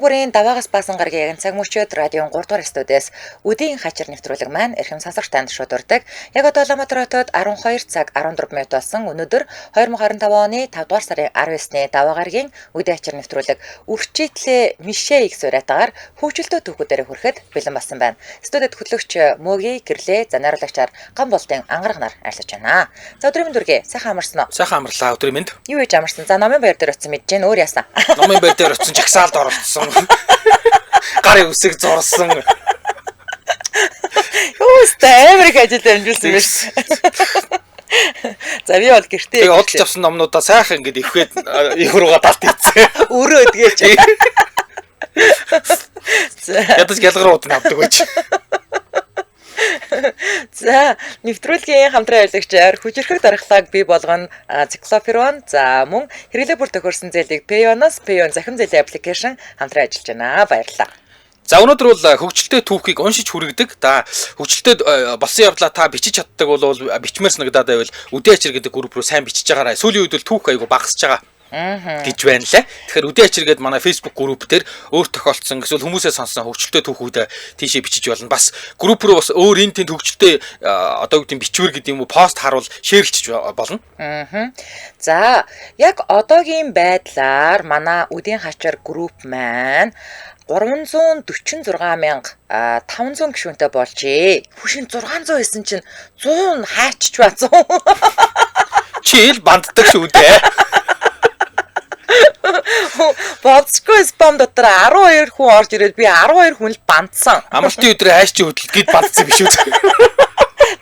Бүрийн даваагаас баасан гарагийн цаг мөчөөд радион 3 дугаар студиэс үдийн хачир нэвтрүүлэг маань эрхэм сонсогч танд шуудурдаг. Яг одоо Улаанбаатар хотод 12 цаг 14 минут болсон. Өнөөдөр 2025 оны 5 дугаар сарын 19-ны даваа гарагийн үдийн хачир нэвтрүүлэг үрчитлээ Мишэ их сураатаар хөгжилтөө түүхүүдээр хүрэхэд бэлэн болсон байна. Студид хөтлөгч Мөгийн гэрлээ занааруулагчаар ган болтын ангараг нар ажиллаж байна. За өдрийн дүргээ сайхан амарсан уу? Сайхан амарлаа өдрийн мэнд. Юу хийж амарсан? За номын баяр дээр очсон мэдэж гэн өөр яасан. Номын баяр дээр очсон жагсаалд оролцсон. Гарын үсэг зурсан. Юустай амирх ажил амжилсан биш. За би бол гэртээ. Тэгээ удалж авсан номнуудаа сайхан ингэж ихвээд их руугаа далт ийцээ. Өрөө дгээч. Ядаж гялгарууд нь авдаг байж. За нэвтрүүлгийн хамтран ажиллагчаар хүчирхэг дархлааг бий болгоно циклоферон за мөн хэрэглээ бүр тохиорсон зээлийг Payonos Payon захим зээлийн аппликейшн хамтран ажиллаж байна. Баярлалаа. За өнөөдөр бол хөгжилтэй түүхийг уншиж хүргэдэг. Да хөгжилтэй болсон явдлаа та бичиж чаддаг бол бичмээр санагдаад байвал үдээ ачир гэдэг групп руу сайн бичиж байгаарай. Сүүлийн үед бол түүх айгу багасж байгаа. Гэж байна лээ. Тэгэхээр үдээ ачир гээд манай Facebook групп дээр өөр тохиолдсон эсвэл хүмүүсээ сонссон хөгжилтэй түүхүүд тийшээ бичиж болно. Бас групп руу бас өөр энэ тэнд хөгжилтэй одоо үгдийн бичвэр гэдэг юм уу пост харуул шеэрлж болно. За яг одоогийн байдлаар манай үдийн хачир групп маань 346,500 гишүүнтэй болжээ. Хүшин 600 байсан чинь 100 хаачч ба 100. Чи л банддаг шүү дээ. Бодсгүй спам дотор 12 хүн орж ирээд би 12 хүн л бандсан. Амралтын өдрөө хайш чи хөдөлгөд бандсан биш үү?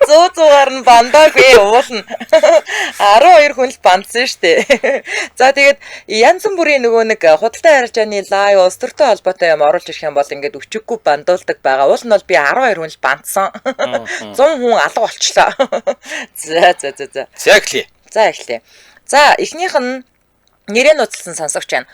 100-аар нь бандаагүй уулна. 12 хүн л бандсан штэ. За тэгээд янз бүрийн нөгөө нэг худалдаа харилцааны лайв улс төртэй холбоотой юм оруулж ирэх юм бол ингээд өчиггүй бандуулдаг байгаа. Уул нь бол би 12 хүн л бандсан. 100 хүн алга болчлоо. За. За эхлэе. За эхнийх нь нэрээ нууцлсан сонсогч байна.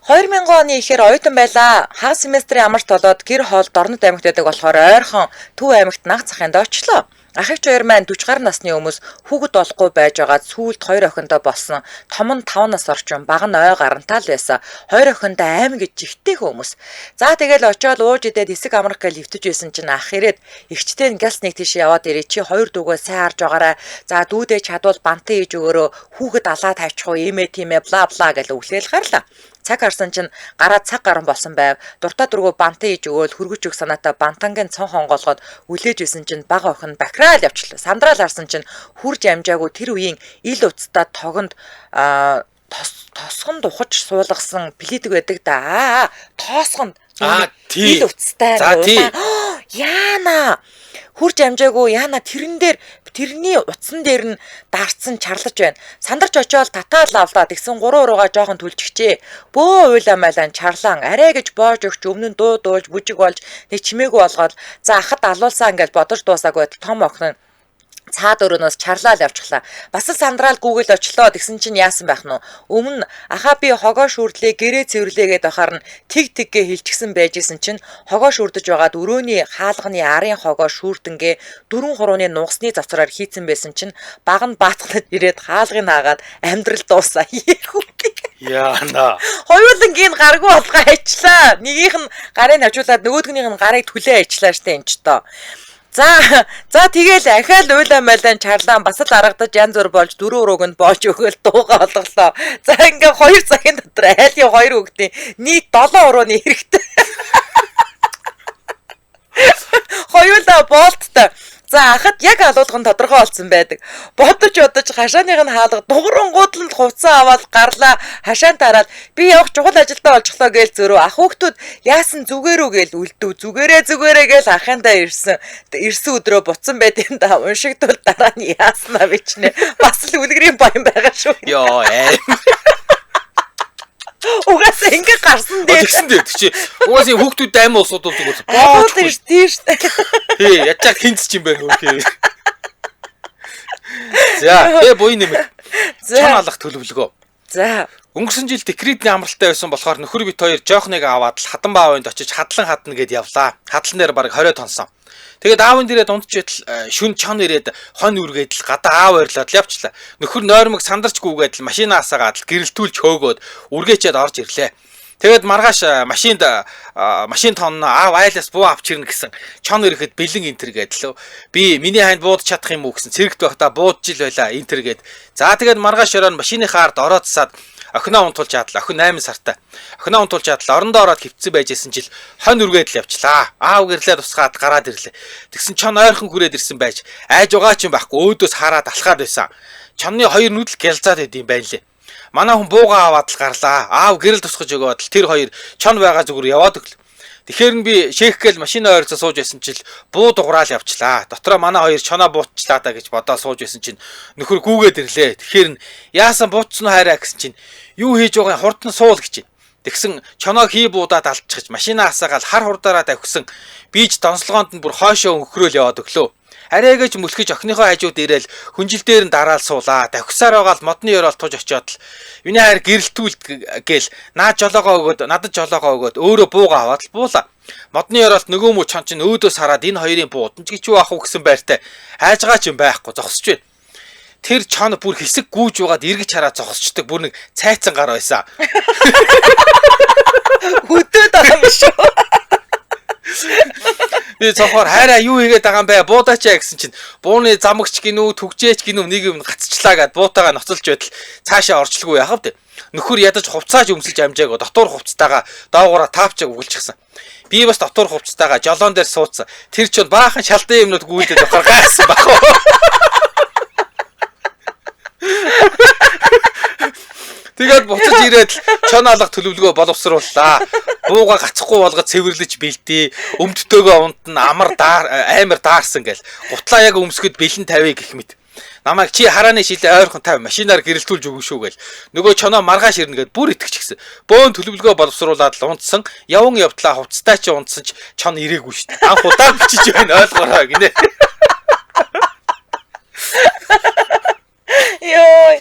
2000 оны ихээр оюутан байлаа. Хагас семестрийн амарт болоод гэр хоол Дорнод аймагт байдаг болохоор ойрхон Төв аймагт наг захынд очлоо. Ахигч хоёр маань 40 гаруй насны хүмүүс хүүхэд олохгүй байж байгаа сүүлд 2 охиндоо болсон. Том нь 5 нас орчим, баг нь ой гарантаа л байсан. 2 охиндоо аим гэж жигтэй хүмүүс. За тэгэл очиод ууж идээд хэсэг амрах гэж хөвтөж байсан чинь ах ирээд эгчтэй нь гялс нэг тийш яваад ирээ чи 2 дүүгөө сайн харж байгаарай. За дүүдээ чадвал бантан хийж өгөөрөө хүүхэд алаа тавьчих уу иймээ тиймээ бла бла гэж үглээл гарлаа. Цаг харсан чинь гараа цаг гарan болсон байв. Дуртай дургу бантан хийж өгөөл хөргөж өг санаатай бантангийн цон хонгоолгоод үлээж исэн чинь бага охин бакраал явчлаа. Сандраал харсан чинь хүрж амжаагүй тэр үеийн ил уцтай тогонд тосгонд ухаж суулгасан плитик байдаг да. Тоосгонд ил уцтай. Яана хүрж амжаагүй яана тэрний утсан дээр нь дарцсан чарлаж байна. Сандарч очиод татаал авлаа тэгсэн 3 урууга жоохон түлжчихжээ. Бөө уйлаа майлан чарлаан арай гэж боож өгч өмнө нь дуулж бүжиг болж нэг чимээгүй болгоод за ахад алуулсан гэж бодож дуусаагүй том охин цаад өрөөнөөс чарлаал явчихлаа. Бас л сандраал гүүгэл очлоо тэгсэн чинь яасан байх нь өмнө ахаа би хогоо шүрдлээ гэрээ цэвэрлээгээд байхаар нь тэг хэлчихсэн байжсэн чинь хогоо шүрдэж байгаад өрөөний хаалганы арын хогоо шүрдэнгээ 4 хурууны нугасны завцраар хийцэн байсан чинь баг нь баатгалж ирээд хаалгыг хаагаад амьдрал дуусаа. Яана. Хоёулангийн гаргүй болгоо хайчлаа. Нэгийнх нь гарыг хажуулаад нөгөөдгнийх нь гарыг түлээ хайчлаа штэ энэ ч тоо. За тэгэл ахаал уйлаа майлан чарлаан бас л аргадаж янз бүр болж 4 урууг нь боож өгөөл дууга олголоо. За ингээ 2 цагийн дотор айлын 2 хүүхдийн нийт 7 урууны хэрэгтэй. Хоёулаа болттой. За ахад яг алуулгын тодорхой болсон байдаг. Бодож хашааных нь хаалга дугрангууд л хувцас аваад гарлаа хашаан тараад би явах чухал ажилдаа олжглоо гээл зөрөө ах хүүхдүүд яасан зүгээрүү гээл үлдв зүгээрээ гээл ахандаа ирсэн өдрөө буцсан байт юм да уншигдвал дараа нь яаснаа бичнэ бас л үлгэрийн баян байгаа шүү. Йоо Угаасаа ингэ гарсан дээ. Тэгсэн дээ чи. Угаасаа хүүхдүүд аймаа усууддаг бол боож тийш. Хээ ячаа хинц ч юм байна хөөе. За буй нэмэг. Чам алах төлөвлөгөө. За өнгөрсөн жил декретний амралтай байсан болохоор нөхөр бит хоёр жоохныг аваад л хатан баавынд очиж хадлан хатна гэд явлаа. Хадлан дээр баг 20 тонсон. Тэгээд аавын дээрээ дундчийтл шүн чон ирээд хон үргээд л гадаа аав ойрлоод явчлаа. Нөхөр нойрмог сандарч гүгээд л машинаасаа гадал гэрэлтүүлж хөөгөөд үргээчээд орж ирлээ. Тэгээд маргааш машин тоон айлаас буу авч ирнэ гэсэн чон ирэхэд бэлэн интер гэдэлөө. Би миний ханд буудаж чадах юм уу гэсэн цэрэгт байхдаа буудаж ил байла интер гэд. За тэгээд маргааш ороод машиныхаа ард орооцсаад охиноо унтуулж чадлаа. Охин 8 сартай. Охиноо унтуулж чадлаа. Орондоо ороод хөвцсөн байжсэн жил хонь үргээд л явчлаа. Аав гэрлээ тусгаад гараад ирлээ. Тэгсэн чон ойрхон хүрээд ирсэн байж айж угаа ч юм байхгүй өөдөөс хараад алхаад байсан. Чонны хоёр нүдл гялзаад идэм байлээ. Манай хүн бууга аваад л гарлаа. Аав гэрэл тусгаж өгөөд л тэр хоёр чон байгаа зүгээр яваад өглөө. Тэгэхээр нь би шээхгээл машины ойрцоо сууж байсан чил буу дуграал явчлаа. Дотроо манай хоёр чоноо буутчлаа та гэж бодоод сууж байсан чинь нөхөр гүүгээд ирлээ. Тэгэхээр нь яасан буутсан уу хайраа гэсэн чинь юу хийж байгаа хурдан суул гэж. Тэгсэн чоноо хий буудаад алдчихж машинаа асаагаал хар хурдаараа тавьсан. Бийж донслогоонд нь бүр хоошоо өнгөрөөл яваад өглөө. Арайгаж мөлхөж охиныхоо хажууд ирээл хүнжил дээр нь дараал суулаа. Давхсаар байгаа л модны ёроол туж очиод л юуны хайр гэрэлтүүл гээл надад жолоогоо өгөөд өөрөө бууга аваад л буулаа. Модны ёроолт нөгөө мө чон чинь өөдөөс хараад энэ хоёрын буудан ч гэж юу ах уу гэсэн байртай хайж байгаа ч юм байхгүй зогсож байна. Тэр чон бүр хэсэг гүүж угаад эргэж хараад зогсчдаг бүр нэг цайцсан гар байсан. Хөдөөд байгаа юм шүү. Би цохоор хайраа юу хийгээд байгаа юм бэ? Буудаач яа гэсэн чинь бууны замгч гинүү, түгжээч гинүү нэг юм гацчлаа гэд буутаага ноцолж байтал цаашаа орчлгүй яхав дээ. Нөхөр ядаж хувцааж өмсөж амжаагаа дотор хувцтайгаа доогоороо таапчааг өгүүлчихсэн. Би бас дотор хувцтайгаа жолоон дээр суудсан. Тэр ч баахан шалдан юмнууд гүйдээд ухаар гайхсан баху. Тэгээд буцаж ирээд чон алга төлөвлөгөө боловсрууллаа. Бууга гацхгүй болгоод цэвэрлэж бэлдээ. Өмдтөөгөө унтан амар даарсан гэл. Гутлаа яг өмсгöd бэлэн тавья гэх мэт. Намайг чи харааны шилээ ойрхон тавь машинаар гэрэлтүүлж өгнө шүү гэл. Нөгөө чоноо маргааш ирнэ гэд бүр итгэж гисэн. Бөөн төлөвлөгөө боловсруулаад л унтсан. Яван явдлаа хувцтай чи унтсан ч чон ирээгүй шүү дээ. Анх удаа бичиж байна ойлгоорой гинэ. Йой.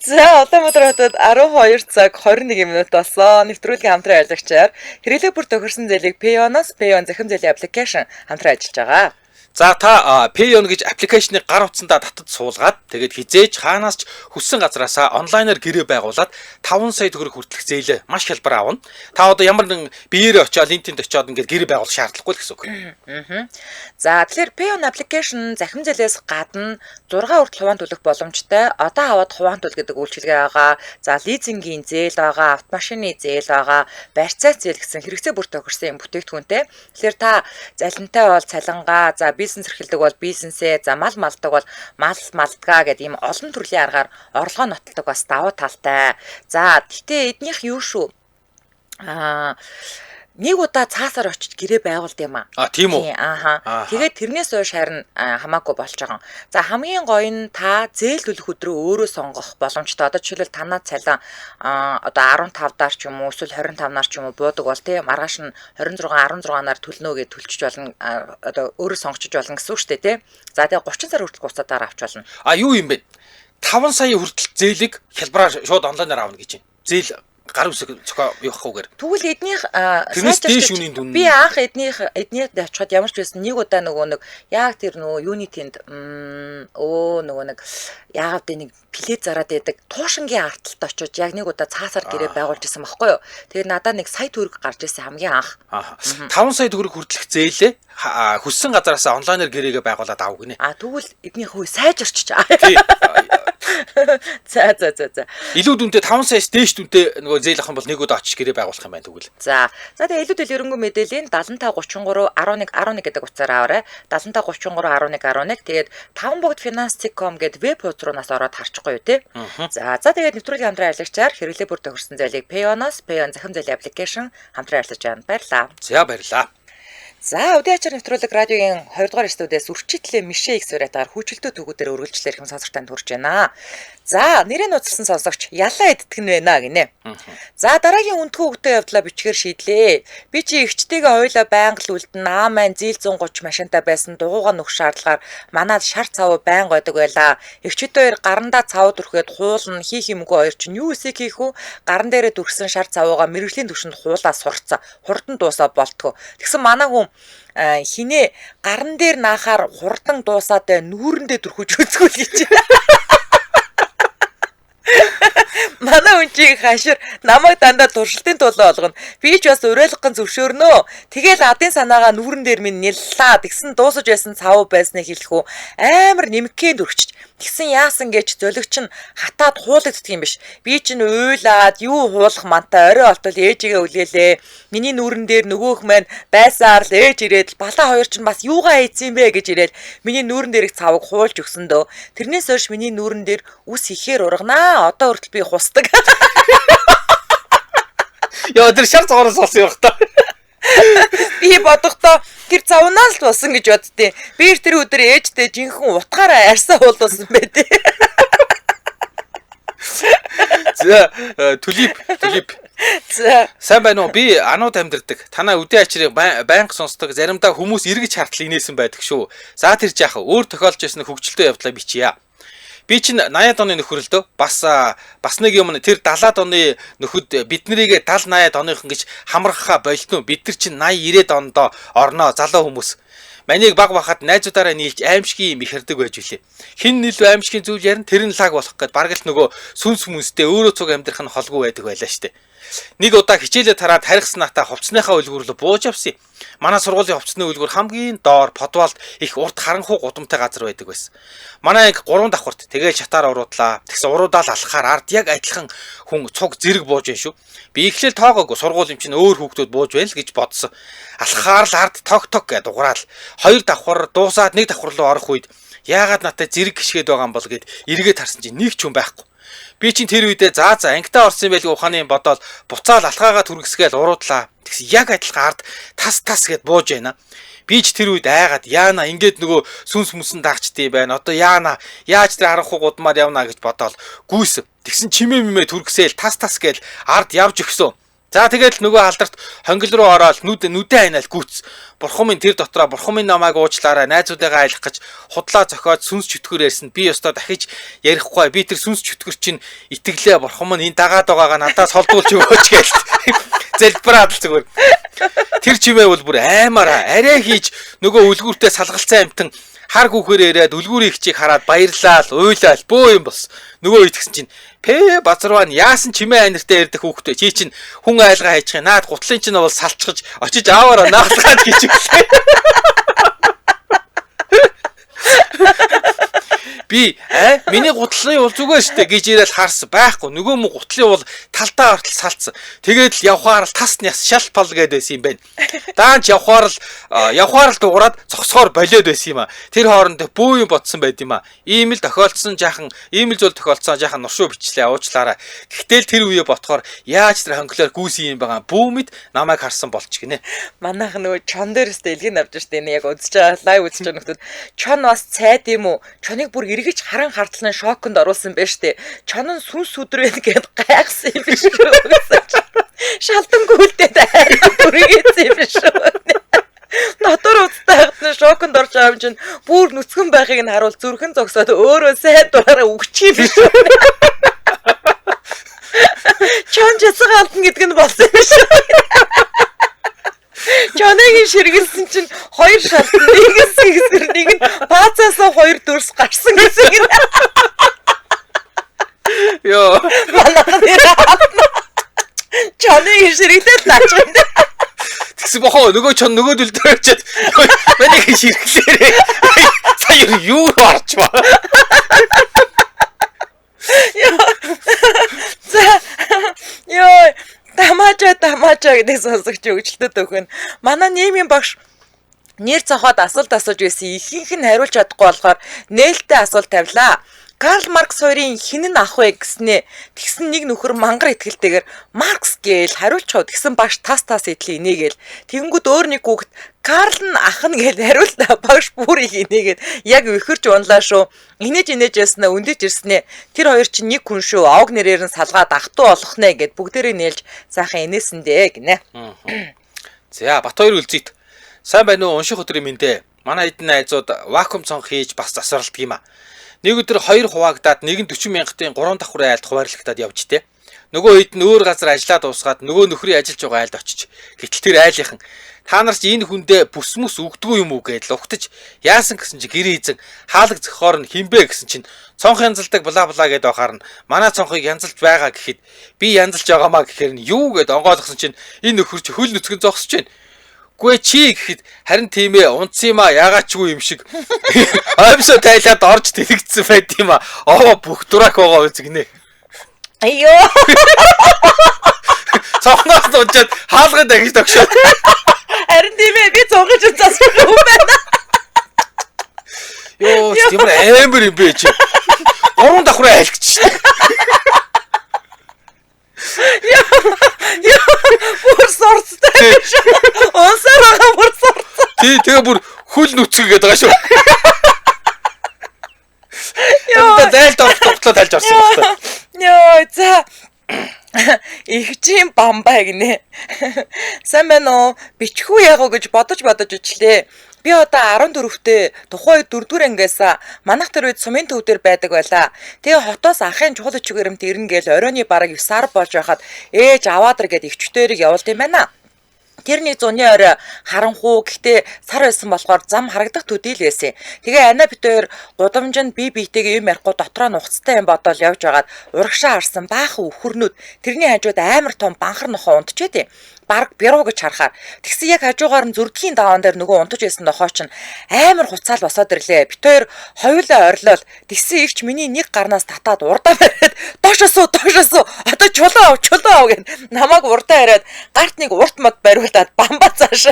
За Улаанбаатар хотод 12 цаг 21 минут болсон. Нэвтрүүлгийн хамтран ажиллагчаар хэрэглээ бүр тохирсон зээлийг Payoneоос Payon захим зээлийн аппликейшн хамтран ажиллаж байгаа. За та Payon гэж аппликейшнийг гар утсандаа татаж суулгаад тэгээд хизээж хаанаас ч хүссэн газараасаа онлайнаар гэрээ байгуулад 5 сая төгрөг хүртэлх зээлээ маш хялбар авна. Та одоо ямар нэгэн биеэр очиод LinkedIn-д очиод ингээд гэрээ байгуулах шаардлагагүй л гэсэн үг. За тэгэхээр Payon аппликейшн захим зээлээс гадна 6 хүртэл хувийн төлөх боломжтой. Одоо аваад хувийн төлөх гэдэг үйлчилгээ байгаа. За лизингийн зээл байгаа, автомашины зээл байгаа, барьцаа зээл гэсэн хэрэгцээ бүр тохирсон юм бүтээгдэхүүнтэй. Тэгэхээр та залинтай бол цалингаа, за бизнес эрхэлдэг бол бизнесээ, за мал малдаг бол малдгаа гэдэг ийм олон төрлийн аргаар орлогоо нотолдог бас давуу талтай. За гэтээ эднийх юу шүү? Нэг удаа цаасаар очиж гэрээ байгуулд юм аа. Тийм үү. Тэгээд тэрнээс хойш харин хамаагүй болж байгаа. За хамгийн гоё нь та зээл төлөх өдрөө өөрөө сонгох боломжтой. Одоо жишээлбэл танаа цалин одоо 15 даар ч юм уу эсвэл 25-наар ч юм уу буудаг бол тий маргааш нь 16-16-наар төлнө гэж төлчих болно. Одоо өөрөө сонгочж болно гэсэн үг шүү дээ тий. За тэгээ 30 сар хүртэл буцаадаар авч болно. Юу юм бэ? 5 сая хүртэл зээлийг хялбараар шууд онлайнаар авна гэж байна. Зээл гар үсэг цохоо явахгүйгээр. Тэгвэл эднийх тэрнээс дээш үнийн дүн. Би анх эднийд очиход ямар ч байсан нэг удаа нөгөө нэг яг тэр нөгөө Unity-нд нөгөө нэг яагаад нэг плед зараад байдаг туушингийн арталт очиж яг нэг удаа цаасаар гэрээ байгуулж исэн байхгүй юу. Тэгээд надад нэг сая төгрөг гарч ирсэн хамгийн анх. 5 сая төгрөг хүртэлх зээлээ хүссэн газараас онлайнаар гэрээгээ байгуулад авах гинэ. Тэгвэл эднийх хөө сайжирч чаа. За. Илүү дүнтэй 5 саяас дээш дүнтэй нөгөө зээл авах юм бол нэг удаа очиж гэрээ байгуулах юм байна тэгвэл. За тэгээ илүү дэлгэрэнгүй мэдээллийн 75331111 гэдэг утсаараа аваарай. 75331111 тэгээд 5 богд finance.com гэдэг веб хуудас руу ороод харчихгүй юу те. За тэгээд нэвтрүүлгийн хамтран ажиллагчаар хэрэглээ бүр тохирсон зээлийг Payoneоос Payon захим зээлийн аппликейшн хамтран ажиллаж байна. Баярлалаа. За баярлалаа. За Өдөө ачаар нэвтрүүлэг радиогийн 2 дугаар студиэс үрчитлээ Мишэ X вариатаар хүчилтөө төгүүдээр үргэлжлэлээр хэм сонсогчтанд хүрч байна. За нэрээ нууцлсан сонсогч ялаа идтгэн байна гинэ. За дараагийн үндхүү хөвгтэй явдлаа бичгээр шийдлээ. Би чи эгчтэйгээ хойлоо байнга л үлдэн аамайн зээл 130 машинтай байсан дугуугаа нөх шаардлагаар манад шар цав байнга байдаг байлаа. Эгчтэй хоёр гарандаа цав дүрхээд хуулна хийх юмгүй хоёр чинь юу эсэх хийх үү? Гаран дээрээ дүрсэн шар цавуугаа мэрэгжлийн түвшинд хуулаа сурцсан. Хурдан дуусаа болтгоо. Тэгсэн манай хүн хинээ гаран дээр наахаар хурдан дуусаад нүүрэндээ дүрхүүж үзгүүл гэж. Манай хүн чинь хашир намайг дандаа туршилтын тулаа болгоно. Би ч бас уриалган зөвшөөрнөө. Тэгэл адын санаагаа нүүрэн дээр минь няллаа. Тэгсэн дуусаж байсан цав байсныг хэлэх үү. Амар нэмгкээ дүрчж. Тэгсэн яасан гэж зөлөгч нь хатаад хуулагддаг юм биш. Би чинь уйлаад юу хуулах мантай орой олтол ээжигээ үлээлээ. Миний нүүрэн дээр нөгөөх маань байсаар л ээж ирээд балаа хоёр чинь бас юугаа ийцэн бэ гэж ирээд миний нүүрэн дээрх цавыг хуулж өгсөн дөө. Тэрнээс хойш миний нүүрэн дээр үс ихээр урганаа. Одоо хүртэл би хусдаг. Яа тэр шар цогоороос болсон юм та. Би бодохдоо тэр цавнаас л болсон гэж боддیں۔ Би тэр өдөр ээжтэй жинхэнэ утгаараа арьсаа уулуулсан байдیں۔ За түлип. За Сайн байна уу? Би анууд амьдардаг. Танаа үдээ ачрыг байнга сонсдог. Заримдаа хүмүүс эргэж хартал инээсэн байдаг шүү. За тэр жаах өөр тохиолж байсан хөвгчлөлтөө явдлаа бичье. Би чинь 80-аад оны нөхөр л дөө. Бас нэг юм тэр 70-аад оны нөхөд биднэрийгээ 70-80-аад оныхон гэж хамрахаа болтноо. Бид нар чинь 80-90-ад ондоо орноо залуу хүмүүс. Манийг баг бахад найзуудаараа нийлж аимшигын юм ихэрдэг байж үлээ. Хин нэлбэ аимшигын зүйл ярина тэр нь лаг болох гэд бараг л нөгөө сүнс хүмүүстэй өөрөө цуг амьдрах нь холгүй байдаг байлаа штэ. Нэг удаа хичээлээ тараад харихснаатай хувцсныхаа үлгүүр рүү бууж авсан. Манай сургуулийн хувцсны үлгүүр хамгийн доор подвалд их урд харанхуй гудамтай газар байдаг байсан. Манай анги 3 давхурт тэгээд шатаар уруудлаа. Тэгсэн уруудаал алхахаар ард яг адилхан хүн цуг зэрэг бууж байна шүү. Би ихлээл тоогоогүй сургуулийн чинь өөр хүүхдүүд бууж байл гэж бодсон. Алхахаар л ард тог гэд уграал. 2 давхар дуусаад 1 давхар руу орох үед яагаад надад зэрэг гიშгээд байгаа юм бол гэд эргээд харсан чинь нэг ч юм байхгүй. Би чинь тэр үедээ за ангитаа орсон байлгүй ухааны бодоод буцаал алхаагаа түргэсгээл уруудлаа. Тэгс яг адилхан ард тас гэд бууж байна. Би ч тэр үед айгаад яана ингээд нөгөө сүнс мүсэн даагчдээ байна. Одоо яана яаж тэр харанхуй гудмаар явна гэж бодоол гүйс. Тэгсэн чимээ түргэсээл тас гээл ард явж өгсөн. За тэгэл нөгөө алдарт хонгил руу ороод нүдэ хайнаал гүц. Бурхан минь тэр дотроо бурхан минь намайг уучлаарай найзуудаагаа айлах гэж худлаа зохиод сүнс чөтгөр ярьсан. Би ёстой дахиж ярихгүй. Би тэр сүнс чөтгөр чинь итгэлээ бурхан минь энэ дагаад байгаагаа надаас холдуулж өгөөч гэж залбираад л зүгээр. Тэр чимээ бол бүр аймаараа арай хийж нөгөө үлгүүртээ салгалцсан амтан хар гүхээр яриад үлгүүрийн хчийг хараад баярлал уйлал бөө юм бос. Нөгөө итгэсэн чинь базарваа яасан чимээ аниртай ярьдаг хүүхдээ чи чинь хүн айлгаа хайчих юм наад гутлын чинь бол салчгаж очиж ааваараа наасгаад гэж өглөө. Би миний гутлын уул зүгээр штэ гэж ирээл харсан байхгүй. Нөгөө мө гутлын уул талдаа ортол салцсан. Тэгээд л явхаар л тас няс шал пал гээд байсан юм байна. Даанч явхаар л дуураад зогсохоор болоод байсан юм а. Тэр хооронд бөө юм бодсон байд юм а. Ийм л тохиолдсон жаахан нуршуу бичлээ уучлаарай. Гэхдээ л тэр үе ботхоор яаж тэр хонглоор гүйсэн юм байгаа бүү мэд намайг харсан болч гинэ. манайх нөгөө чон дээрээс дэлгэн авч штэ энэ яг үзэж байгаа лайв үзэж байгаа нөхдүүд чон бас цайд юм уу? Чоныг бүр эргэж харан хардлын шоконд оруулсан байж штэ. Чон нь сүнс өдрөө гээд гайхсан юм биш үү? Шалтан гүйлдээд бүрийгээсэн юм биш үү? Натар уцтайгт нь шоконд орж байгаа юм чинь бүр нүцгэн байхыг нь харуул зүрхэн зогсоод өөрөө сайн дураараа өгчих юм биш үү? Чон жацгаа алтан гэдэг нь болсон юм биш үү? Чоныг ширгэлсэн чинь 2 шалтан нэг нь баацаасаа 2 дөрс гарсан гэсэн юм. Йоо. Чоныг ширгэлээд наачаа. Тэгсэн бохоо нөгөө чон нөгөө дүлдээ очиад манийг ширхлээрээ. Сая юу орч ба. Йоо. Тамаача гэдэг сонсогч өгчлөлтөд өгөн. Манай нийгмийн багш нэр цохоод асуулт асууж байсан ихэнх нь хариулж чадахгүй болохоор нээлттэй асуулт тавилаа. Карл Маркс хоёрын хин нь ах вэ гэснээ тэгсэн нэг нөхөр мангар итгэлтэйгээр Маркс гээл хариулчиход тэгсэн багш тас идлээ инээгээл тэгэнгүүт өөр нэг хүүхэд Карл нь ах нь гээл хариултаа багш бүрийг инээгээд яг вихэрч унлаа шүү. Инээж яснаа өндөж ирснээ тэр хоёр чинь нэг хүн шүү. Овг нэрээр нь салгаад ах トゥ олох нэ гэд бүгдээрээ нээлж сайхан инээсэндээ гинэ. За бат хоёр үлзийт. Сайн байна уу унших өдрийн мэндэ. Манай эдэн найзууд вакуум цонх хийж бас засварлдаг юм а. Нэг өдөр 2 хуваагдаад нэг нь 40 мянгатын 3 давхрын айлд хуваарлагтаад явж тэ. Нөгөө хэд нь өөр газар ажиллаад уусгаад нөгөө нөхрийн ажиллаж байгаа айлд очиж. Гэтэл тэр айлынхан та нар ч энэ хүндээ бүс мөс өгдгөө юм уу гэж лугтаж яасан гэсэн чи гэрээ эзэн хаалга зөхоор нь хинбэ гэсэн чинь цонх янзалдаг бла бла гэдээ бахаар нь манай цонхыг янзалж байгаа гэхэд би янзалж байгаамаа гэхээр нь юу гэд онгойлгосон чинь энэ нөхөр чи хөл нүцгэн зогсож байна. Гүй чи гэхэд харин тийм ээ унтсан юм а ягаад ч үгүй юм шиг оймсоо тайлаад орж тэлэгдсэн байт юм а оо бүх дурак байгаа үзгнэ. Айё. Цонхноос дуучаад хаалгад агиж тогшоо. Харин тийм ээ би цонхож засах юм байна. Йоо тийм амар юм бэ чи. Уран давхраа айлгч. Яа. Бүр сорцтой. Онсараа бүр сорцтой. Тэгээ бүр хөл нүцгэн гэдэг байгаа шүү. Яа. Зайлд ортлоо тайлж орсон байна. Яа за. Ихжийн бамбаа гинэ. Сайн байна уу? Бичхүү яах вэ гэж бодож ичлээ. Би одоо 14-т тухайн үед 4-р ангиас манайх тэр үед сумын төв дээр байдаг байлаа. Тэгээ хотоос ахын чухал өчгөрөмт ирнэ гээл оройны бараг 9 сар болж байхад ээж аваадар гэд өвчтөрийг явуулд юм байна. Тэрний зуны орой харанхуу гэхдээ сар байсан болохоор зам харагдах төдий л байсан. Тэгээ ана битээр гудамжинд бие биетэйгээ юм ярихгүй дотроо нухацтай юм бодоод явж байгаад урагшаа харсан баахан өхөрнүүд тэрний хажууд амар том банхар нохоо унтчээ. Бараг бяруу гэж харахаар тэгсэн яг хажуугаар нь зүрдхийн даваан дээр нөгөө унтаж байсан нохоо чинь амар хуцаал босоод ирлээ. Бид хоёр хоёулаа орилол тэгсэн ихч миний нэг гарнаас татаад урдаа бариад доошосоо одоо чулуу гэд намайг урдаа хараад гарт нэг урт мод бариулаад бамбаа цааш.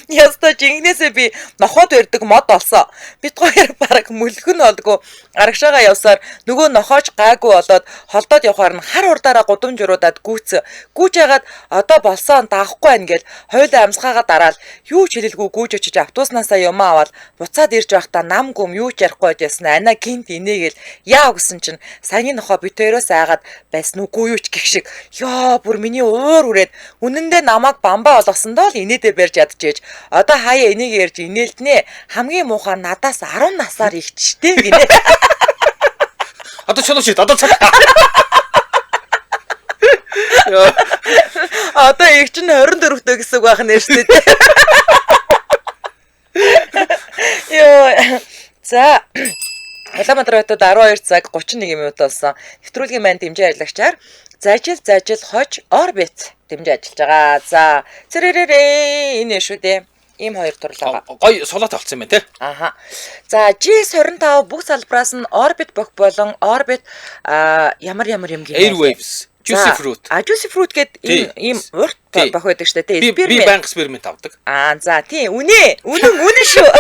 Яста жингнээсээ би нохоод өрдөг мод олсон. Бид хоёр бараг мүлгэн олдгоо арагшаага явсаар нөгөө нохооч гаагүй болоод холдоод явахаар нь хар урдаараа гудамжруудаад гүүж ягаад одоо болсон даахгүй байна гэл хоёулаа амсгаагаа дараал юу ч хэлэлгүй гүүж очиж автобуснасаа юм аваад буцаад ирж байхдаа нам гүм юу ч ярихгүй байсан ана гинт инээгээл яа гэсэн чинь саяны нохоо бит хоёроос айгаад байсан үгүй юу ч гэх шиг ёо бүр миний уур үрээд үнэндээ намайг бамбаа олгосондоо л инээдэ барьж ядчихэж одоо хаяа энийг ярьж инээлднэ хамгийн муухай надаас 10 насаар ихчтэй гинэ. Одоо чулуу шид одоо цаг. Одоо их чинь 24-т гэсэн үг байх нэ шүү дээ. Йоо. За. Улаанбаатар хотод 12 цаг 31 минут болсон. Нэвтрүүлгийн маань дэмжээ ажиллагчаар зажил хож орбит дэмжээ ажиллаж байгаа. За, цэрэрэрээ энэ шүү дээ. Ийм хоёр турлаа. Гой сулаад авцсан юм байна те. Аха. За, GS25 бүх салбараас нь орбит бох болон орбит ямар юм гэнэ. Airwaves, Juicy Fruit. Juicy Fruit гэдэг ийм урт бох байдаг шүү дээ. Би банк эксперимент авдаг. За, тийм үнэн шүү.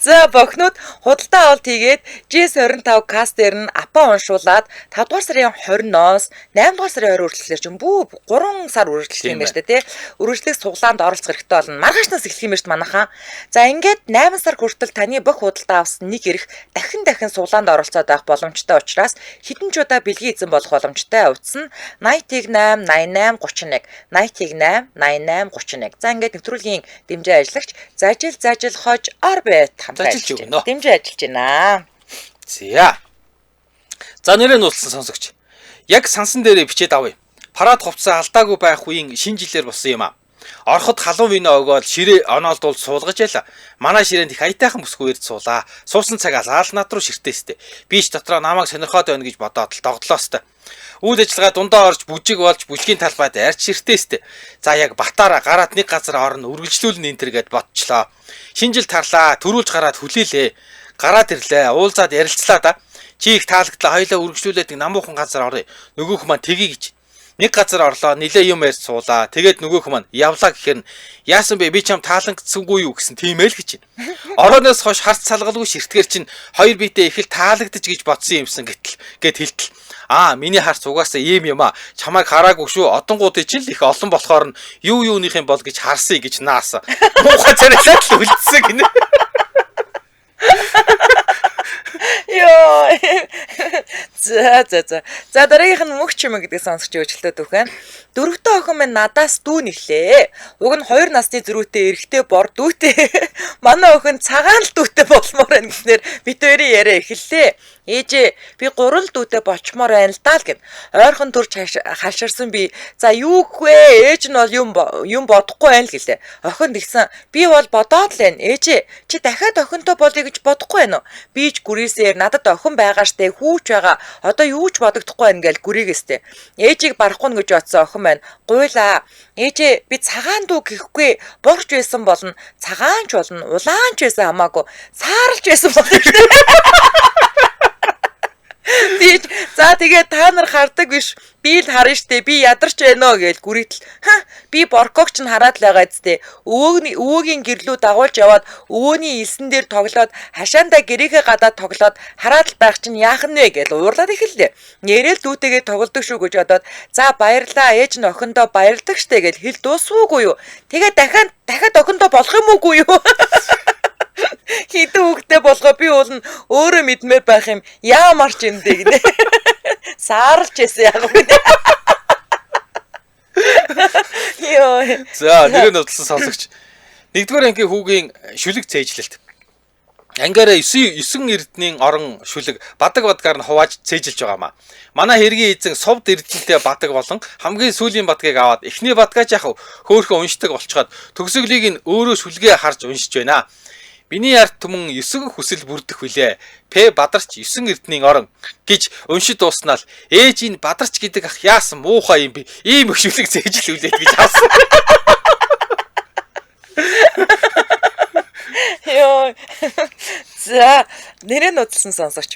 За бохнууд худалдаа авалт хийгээд GS25 кастер нь апа уншуулад 5 дугаар сарын 20-ноос 8 дугаар сарын 20 хүртэлээр чинь 3 сар үргэлжлэх юм байна шүү дээ тий. Үргэлжлэх суглаанд оролцох хэрэгтэй болно. Маргаашнаас эхлэх юм байна шүү манайхаа. За ингээд 8 сар хүртэл таны бүх худалдаа авсан нэг эрх дахин суглаанд оролцоод байх боломжтой учраас хэдэн ч удаа бэлгийн эзэн болох боломжтой. Утас нь 88 88 31 88 88 31. За ингээд нэвтрүүлгийн дэмжээ ажиллагч зажил хож орбит ажиллаж байна. Дэмжээ ажиллаж байна. За нэрээ нууцсан сонсогч. Яг сансан дээрээ бичээд авъя. Парад хувцас алдаагүй байх үеийн шинэ жилээр болсон юм а. Ороход халуун вино өгөөл ширээ оноолдуул суулгаж яла. Манай ширээнд их аятайхан бүсгүй ирд суулаа. Суусан цагаас аал над руу ширтээстэй. Би ч дотроо намайг сонирхоод байна гэж бодоод л догдлоостой. Үйл ажиллагаа дундаа орж бүжиг болж бүжгийн талбайд арч ширтээстэй. За яг батаараа гараад нэг газар орно үргэлжлүүлнэ энэ төр гэд бодчлоо. Шинэ жил тарлаа төрүүлж гараад хүлээлээ. Гараад ирлээ. Уулзаад ярилцлаа да. Чи их таалагдлаа хоёлаа үргэлжлүүлээд намуухан газар оръё. Нөгөөх маань тгий гэж. Нэг газар орлоо, нилээ юм ярьж суулаа. Тэгээд нөгөөх маань явлаа гэхээр яасан бэ? Би чам таалагдсангүй юу гэсэн тийм ээ л гэж байна. Орооноос хойш харц салгалгүй ширтгэр чинь хоёр биетэй их л таалагдаж гэж бодсон юмсан гэд хэлтэл. Миний харц угаасаа ийм юм а. Чамайг хараагүй шүү. Одонгуудыг ч л их олон болохоор нь юуных юм бол гэж харсыг гэж нааса. Муухай царайлаад л үлдсэн гинэ. Йоо. За дараагийнх нь мөгч юм гэдэг сонсогч өөчлөлтөд өгөн. Дөрөвтэй охин минь надаас дүү нэглээ. Уг нь 2 насны зөрүүтэй эрэгтэй бор дүүтэй. Манай охин цагаан л дүүтэй болмоор байна гэснээр бид хоёрын яриа эхэллээ. Ээжээ би 3 дүүтэй болчмоор байна л даа л гэв. Ойрхон төрж хаширсан би за юу вэ? Ээж нь бол юм бодохгүй байна л гэлээ. Охин тэгсэн би бол бодоод л байна. Ээжээ чи дахиад охинтой болъё гэж бодохгүй байна уу? Би ч гүрээсээр надад охин байгаа штэ хүүч байгаа. Одоо юу ч бодогдохгүй байна гээл гүрээгээстэй. Ээжийг барахгүй гэж бодсон охин байна. Гуйлаа. Ээжээ би цагаан дүү гэхгүй борч байсан болно. Цагаанч болно. Улаанч байсан хамаагүй. Саарлж байсан болно штэ. Би за тэгээ та нар хардаг биш би л харна штэ би ядарч байна оо гээл гүрийтэл би боркогч нь хараад л байгаа зү өвөөгийн гэрлүү дагуулж яваад өвөөний илсэн дээр тоглоод хашаандаа гэрээгээ гадаад тоглоод хараад л байх чинь яах нь вэ гээл уурлаад эхэллээ. Нэрэл дүүтэйгээ тоглодог шүү гэж бодоод за баярлаа ээж нь охиндоо баярладаг штэ гээл хэл дуусвуугүй юу. Тэгээ дахиад охиндоо болох юм уугүй юу. Хитэн хүүхдээ болгоо би уул нь өөрөө мэдмээр байх юм яамарч юм дээ гинэ. Саарлж байсан яг үү. Йоо. За нэрээ нудлсан сонсогч. 1-р ангийн хүүгийн шүлэг цээжлэлт. Ангаараа 9 эрдний орон шүлэг бадаг-бадгаар нь хувааж цээжилж байгаамаа. Манай хэргийн эзэн совд эрдэнтэй бадаг болон хамгийн сүүлийн бадгийг аваад эхний бадгаач яхав хөөхөө уншдаг болчоод төгсгөлийг нь өөрөө шүлгээ харж уншиж байна. Биний ард түмэн 9 хүсэл бүрдэх хүлээ. П бадарч 9 эрдний орон гэж уншид дууснаа л ээж энэ бадарч гэдэг ах яасан муухай юм бэ? Ийм хөшөлөг зээжл үлээд гэж авсан. Йоо. За нэрээ нудлсан сонсогч.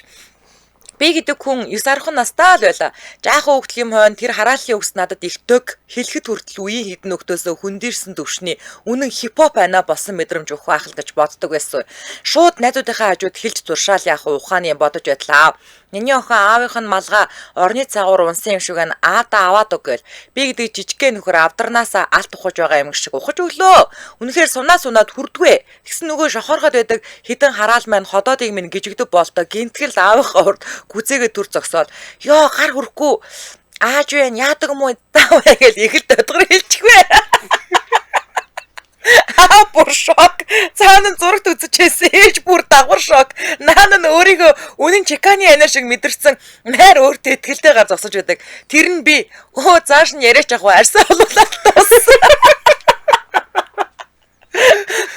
Би гэдэг хүн 9-10 настай л байла. Жаахан хөвгтлийн хойно тэр харааллын үгс надад их дөг хэлэхэд хүртэл үеийн хідэн нөхдөөсөө хүндэрсэн төвшний үнэн хипхоп байна болсон мэдрэмж өгөх байх л гэж боддог байсан. Шууд найзуудынхаа хажууд хэлж зуршаал яах ухааны бодож байтлаа. Миний охин аавынх нь малгай орны цагуур унсан юм шиг байна. Аада аваад өг гээл. Би гэдэг жижигхэн нөхөр авдарнаасаа алт ухаж байгаа юм шиг ухаж өглөө. Үнэхээр сунаад хүрдгвэ. Тэгсэн нөгөө шохорхоод байдаг хідэн хараал маань ходоодыг минь гжигдүү болтоо гинтгэл аавынхаа урд гүзээгээ төр зогсоод ёо гар хүрхгүй ааж вэ яадаг юм уу даа гэж их л додгор хэлчихвэ. Бүр шок. Цаана зурагт үзчихсэн ээж бүр дагвар шок. Наана нь өөрийгөө үнэн чеканы анаа шиг мэдэрсэн найр өөртөө ихтгэлтэйгээр зогсож байдаг. Тэр нь би зааш нь яриач авах арьсаа болуулаад дууссан.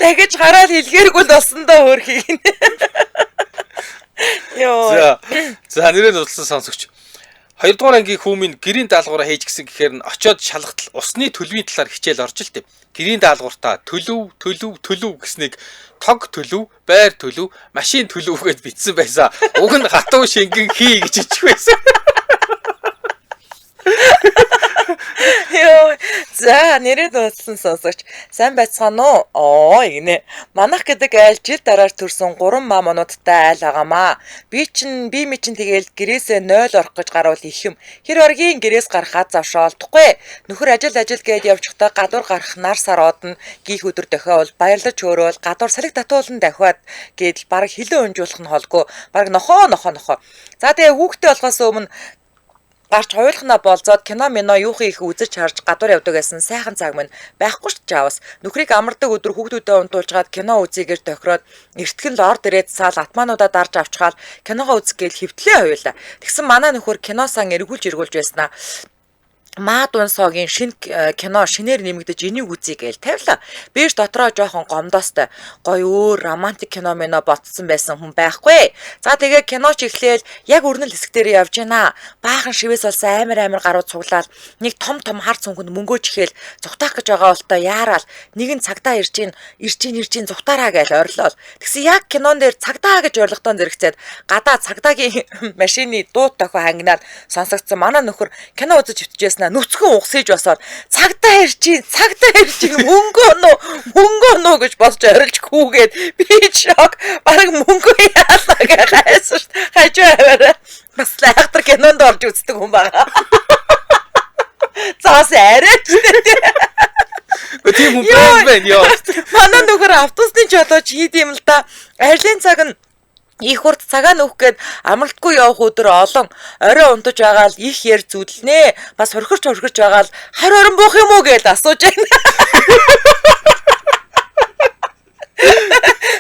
Тэгэж хараад хэлгээргүй л болсон доо өөрхийг. Йоо. За нэрээ нудлсан сонсогч. 2-р ангийн хүүмийн гэрийн даалгавраа хийж гисэн гэхээр нь очоод шалгатал усны төлөвийн талаар хичээл орж л дээ. Гэрийн даалгавартаа төлөв гэснийг тог төлөв, байр төлөв, машин төлөв гэж бичсэн байсан. Уг нь хатуу шингэн хий гэж ичих байсан. Йоо. За нэрээ нудлсан сонсогч. Сайн байцгаана уу? Игнэ. Манах гэдэг айл жил дараач төрсөн 3 мамонуудтай айл байгаамаа. Би чинь тэгээл гэрээсээ 0 орох гэж гарвал их юм. Хэр оргийн гэрээс гарахад завшаа олдохгүй. Нөхөр ажил гээд явчихдаа гадуур гарах нар сарууд нь гих өдөр дохиол баярлаж хөөрөөл гадуур салхи татуулан дахиад гээд баг хилэн өнжүүлэх нь холгүй. Баг нохоо. За тэгээ хүүхдээ болохоос өмнө гарч хойлохноо болзоод кино юух их үзэж харж гадуур явдаг гэсэн сайхан цаг минь байхгүй ч жаавас. Нөхрийг амардаг өдөр хүүхдүүдэд унтуулжгаад кино үзьегээр тохироод эртгэн л ор дээрээ цаал атмануудаа дарж авчгаал киногоо үзэх гээл хөвтлээ хоёулаа. Тэгсэн манай нөхөр киносаа эргүүлж байснаа Маадун соогийн шинэ кино шинээр нэмэгдэж энийг үзье гээл тавилаа. Бэж дотроо жоохон гомдоостой гоё романтик кино ботсон байсан хүн байхгүй. За тэгээ кино ч ихлээл яг өрнөл хэсэг дээр явж байна. Баахан шивээс болсон амар гарууд цуглаад нэг том хар цүнхэнд мөнгөө чихээл зүхтаах гэж байгаа болтой яараал нэгэн цагдаа ирж ийн зүхтаараа гээл орилол. Тэгсэн яг кинон дээр цагдаа гэж орлоготон зэрэгцээд гадаа цагдаагийн машины дуут тохио хангинаад сонсогдсон манай нөхөр кино үзэж хөвтжсэн нүцгэн угсаж басаад цагдаа ирж ийн мөнгөө нөө гэж босч орилж хүүгээд би шок бараг мөнгөө яалаа гэж хайсан ш. Хажуу аваараа бас лайхтар кинонд орж үздэг хүн байгаа. Заас арайч тийм хүн байна ёо. Манай нөхөр автобусны жолооч хийд юм л да. Ажлын цаг нь их урт цагаа нөөх гээд амралтгүй явах өдөр олон орой унтаж байгаа л их яр зүдлнэ. Бас хорхорч байгаа л хар орон буух юм уу гэж асууж байна.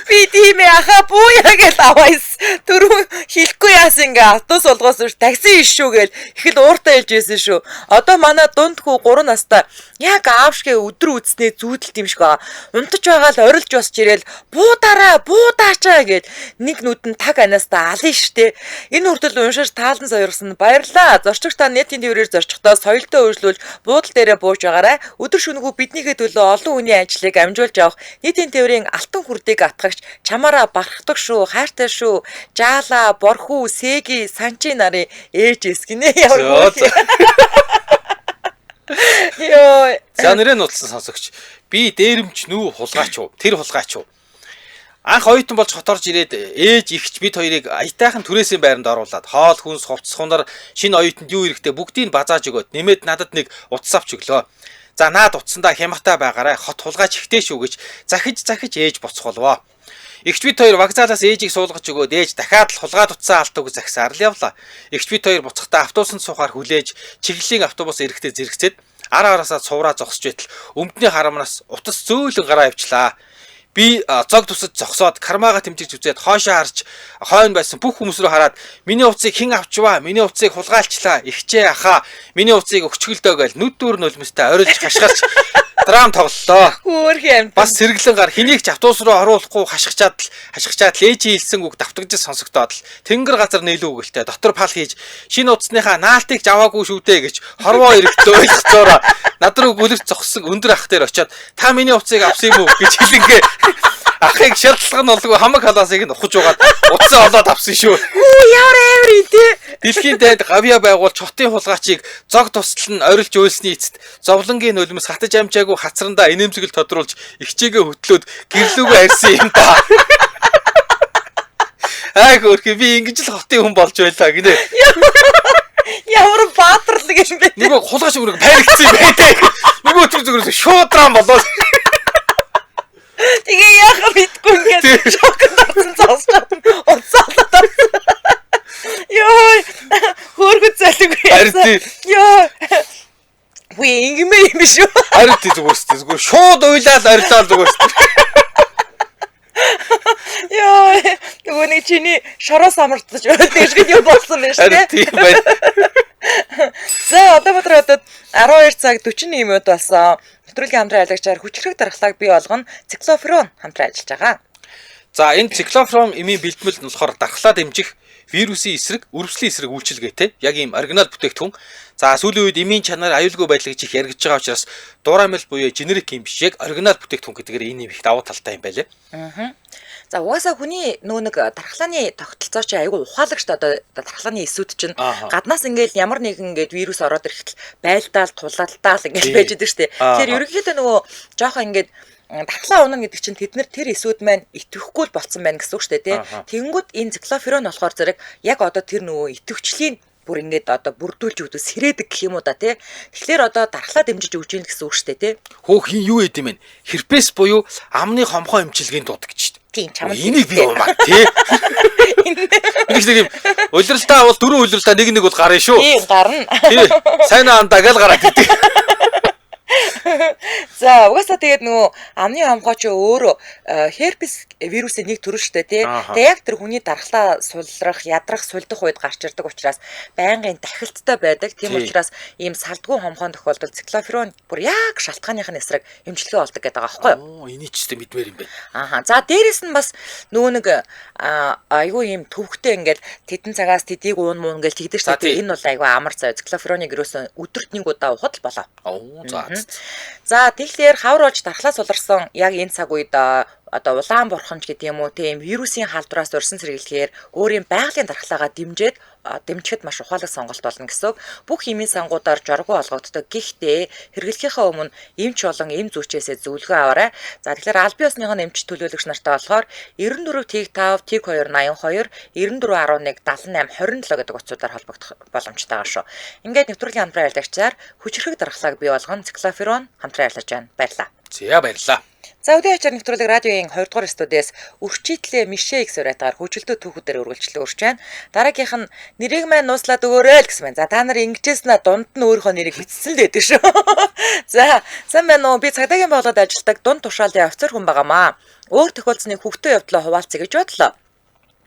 Би тийм яха бууя гэж авайс. Түрүү хэлэхгүй яасан ингээ автобус болгоос ш такси ишүү гээл их л ууртай хэлж байсан шүү. Одоо манай дунд хүү 3 настай яг аавшгээ өдөр үзснээ зүүдэлт юм шиг аа. Унтаж байгаа л орилж босч ирээл буудаачаа гэд нэг нүд нь таг анаастаа алын штэ. Энэ хүртэл уншиж таалан сойрсон баярлаа. Зорчигч та нийтийн төврээр зорчихдоо соёлтой үйлчлүүлж буудал дээрээ бууж байгаарай. Өдөр шөнөгүй биднийхээ төлөө олон хүний ажлыг амжуулж авах нийтийн төврийн алтан хүрдийг атгагч чамаараа барахдаг шүү, хайртай шүү. Жаала, борхүү, сэги, санчи нарын ээжээс гинэ яваа. Йоо. За нэрээ нууцсан сонсогч. Би дээрэмч нүү хулгаач уу? Тэр хулгаач уу? Анх оюутан болж хоторж ирээд ээж ихч бид хоёрыг аятайхан түрээсийн байранд оруулаад хоол хүнс хувцсхунаар шинэ оюутанд юу ирэхтэй бүгдийг базааж өгөөд нэмээд надад нэг утас авч өглөө. За наад утсандаа хямгатай байгаарай. Хот хулгаач ихтэй шүү гэж захиж ээж боцхолвоо. Игч бид хоёр вокзалаас ээжийг суулгаж өгөөд ээж дахиад л хулгай утсаа алдууг захисаар л явлаа. Игч бид хоёр буцахдаа автобусанд суухаар хүлээж чиглэлийн автобус эрэхтэй зэрэгцээд араасаа цувраа зогсож байтал өмдний харамнаас утас зөөлөн гараа явчлаа. Би цог тусад зогсоод кармаага тэмцэж үзээд хоошоо харж хойно байсан бүх хүмүүс рүү хараад миний утсыг хэн авчваа? Миний утсыг хулгайлчлаа. Ихчээ ахаа. Миний утсыг өгчгөлдөө гээл нүд дүүр нулимстай орилж хашгирч драм тоглолоо. Хөөрхөн амт. Бас сэргэлэн гар хэнийг ч автобус руу оруулахгүй хашгичаад ээжийн хэлсэн үг давтагдж сонсогдоод л тэнгэр газар нийлүү гэлтэй дотор пал хийж шинэ утасныхаа наалтыг аваагүй шүү дээ гэж хорвоо ирэхлөө ойлгоцоороо над руу гүлэрч зогссон өндөр ах дээр очиод та миний утсыг авсан юм уу гэж хэлэнгээ ахыг шаардлага нь болгүй хамаг халаасыг нь ухаж угаад утсаа олоод авсан шүү. Ямар амар тий. Дэлхийн дайнд гавья байгуул чотын хулгайчийг зог тусдал нь орилж уйлсны эцэст зовлонгийн нулимс хатаж амжаагүй хацрандаа инээмсэглэл тодруулж ихчээгээ хөтлөөд гэрлүүгээ арьсан юм да. Ай хөөрхи би ингэж л хотын хүн болж байлаа гинэ. Ямар баатарлаг юм бэ? Нэг хулгайч өрөг пайрагцсан юм байдаг. Нөгөө тэр зүгээрээ шуудран болоо. Тэгээ яах мэдгүй ингээд шокнд орсон цаасчаад уцаалаад орсон. Йоо хөөргөц залгүй яасан. Йоо ви ингэмээ юм шүү. Харин тий зүгээр шууд уйлаад арилаа зүгээр. Йоо нөгөө нэг чиний шороос амардаж тэгж юм болсон юм шүү дээ. За одоо бодоод 12 цаг 41 минут болсон. Нэвтрүүлгийн хамтран ажиллагчаар хүчлэг дархлааг бий болгоно циклоферон хамтран ажиллаж байгаа. За энэ циклоферон эмийн бэлтгэл нь болохоор дархлаа дэмжих вирусын эсрэг, үрвслийн эсрэг үйлчилгээтэй яг ийм оригинал бүтээгдэхүүн. За сүүлийн үед эмийн чанар аюулгүй байдлыг чих яргэж байгаа учраас дурамэл буюу generic юм биш яг оригинал бүтээгдэхүүн гэдгээр энэ юм их давуу талтай юм байлээ. За угаасаа хүний нөө нэг дархлааны тогтолцоо чи айгүй ухаалагч одоо дархлааны эсүүд чинь гаднаас ингээд ямар нэгэн ингээд вирус ороод ирэхдээ байлдаал тулаалтаал ингээд байж идэг штэ. Тэгэхээр ерөнхийдөө нөгөө жоохон ингээд дархлаа унана гэдэг чинь тэд нар тэр эсүүд маань итгэхгүй л болцсон байна гэсэн үг штэ тий. Тэнгүүд энэ циклоферон болохоор зэрэг яг одоо тэр нөгөө итгэвчлийн бүр ингээд одоо бүрдүүлж өгдөө сэрээдэг гэх юм уу да тий. Тэгэхээр одоо дархлаа дэмжиж өгч ийн гэсэн үг штэ тий. Хөөхин юу яд юм бэ? Herpes буюу амны хомхоо эмчилгээнд дуудаг гэж. Тийм чамд. Энийг би уумаа тий. Нэг юм улиралтаа бол дөрөв улиралтаа нэг бол гарна шүү. Тийм гарна. Тий. Сайн андаа гал гараад гэдэг. За угаасаа тэгээд нөгөө амны хомхоо ч өөрөө herpes вирусын нэг төрөл штэ тий. Тэгээ яг тэр хүний дархлаа сулрах, ядрах, сулдах үед гарч ирдэг учраас байнгын тахилттай байдаг. Тийм учраас ийм салдгүй хомхоо тохиолдолд циклоферон бүр яг шалтгааных нь эсрэг эмчилгээ болдог гэдэг байгаа байхгүй юу? Энийг ч гэсэн мэдмээр юм байна. Ааха. За дээрэс нь бас нөгөө нэг айгүй ийм төвхтэй ингээд тэдэн цагаас тэдийг уун муун гэж тэгдэг штэ. Энэ бол айгүй амар цай циклофероныг ерөөсөн өдөрт нэг удаа ухад л болоо. За тэгэхээр хавруулж дархлаа суларсан яг энэ цаг үед одоо улаан бурхамж гэдэг юм уу тийм вирусын халдвараас урьсан сэргийлэхээр өөрийн байгалийн дархлаагаа дэмжихэд маш ухаалаг сонголт болно гэсэн. Бүх эмийн сангуудаар жоргуу олгогддог. Гэхдээ хэрэглэхийнхаа өмнө эмч болон эм зүйчээсээ зөвлөгөө аваарай. За тэгэхээр аль бие усныхаа эмч төлөөлөгч нартай болохоор 94 T5 T282 9411 78 27 гэдэг утсуудаар холбогдох боломжтой байгаа шүү. Ингээд нэвтрүүлгийн хамтран ажиллагчаар хүчрхэг дархлааг бий болгон циклоферон хамтран ажиллаж байна. Баярлалаа. За баярлалаа. За өдөө ачаар нэвтрүүлэг радиогийн 20 дугаар студиэс өрчийтлээ Мишэ X урайтаар хөжилтөө түүхүүдээр үргэлжлэл өрч байна. Дараагийнх нь нэрийг маань нууцлаад өгөөрэй л гэсэн байна. За та нар ингэжсэн дунд нь өөрийнхөө нэрийг бичсэн л байдаг шүү. За сайн байна уу? Би цагдаагийн байгууллагад ажилладаг дунд тушаалын офицер хүн байгаамаа. Өөр тохиолдсны хөвгтөө явдлаа хуваалцъя гэж бодлоо.